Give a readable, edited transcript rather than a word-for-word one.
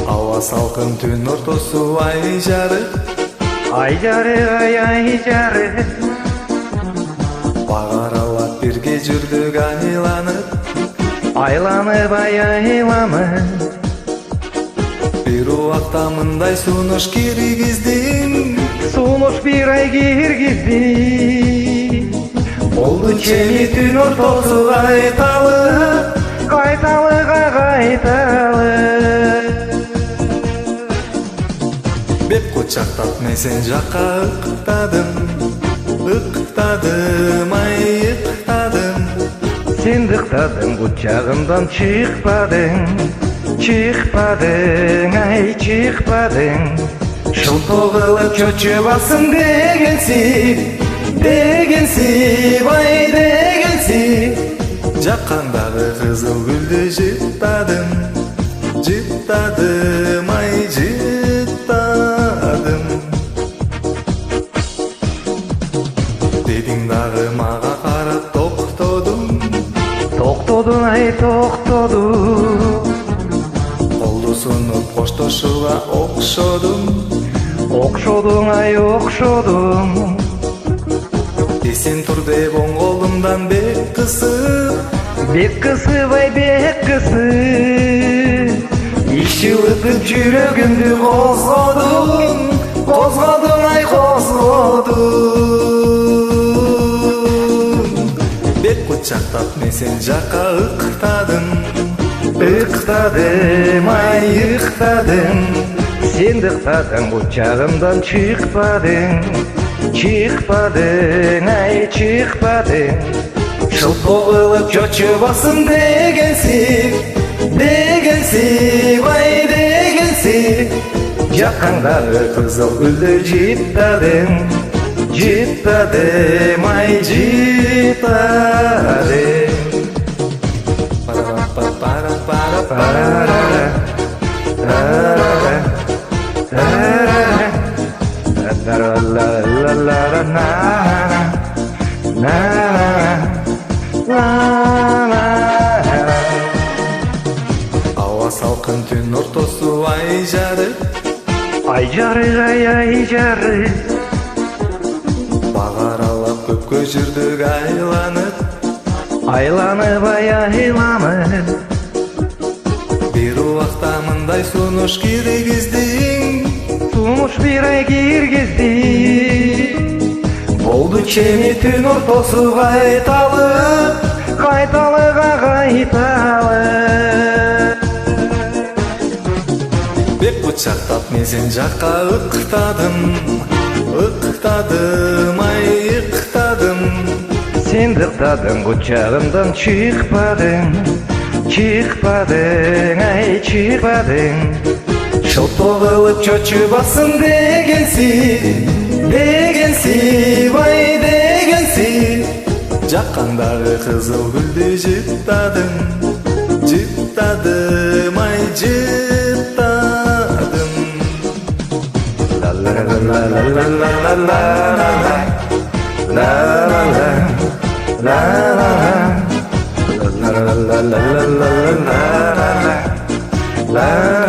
Аба салкын түн ортосу ай жары ай жары багаралап бирге жүрдүк айланып айланып бир убакта мындай сунуш киргиздиң сунуш бир ай киргизди болду чеми түн ортосу кайталы беп кучактап мен сен жакка ыктадым ай ыктадым сен ыктадың кучагымдан чыкпадың ай чыкпадың шылтоо кылып чөчө басым дегенсип ай дегенсип жаккандагы кызыл гүлдү жыттадым ай жыттадым дедиң дагы мага карап токтодуң ай токтодуң колду сунуп коштошууга окшодуң ай окшодуң эсен тур деп оң колумдан бек кысып ай бек кысып иш жылытып жүрөгүмдү козгодуң ай козгодуң бек кучактап мен сен жакка ыктадым ай ыктадым сен ыктадың кучагымдан чыкпадың ай чыкпадың шылтоо кылып чөчө басым дегенсип ай дегенсип жаккандагы кызыл гүлдү жыттадым ай жыттадым Аба салкын түн ортосу ай жары багаралап көпкө жүрдүк айланып бир убакта мындай сунуш киргиздиң бир ай киргизди болду чеми түн ортосу кайталы бек кучактап мен сен жакка ыктадым ай ыктадым сен ыктадың кучагымдан чыкпадың ай чыкпадың шылтоо кылып чөчө басым дегенсип ай дегенсип жаккандагы кызыл гүлдү жыттадым ай жыттадым la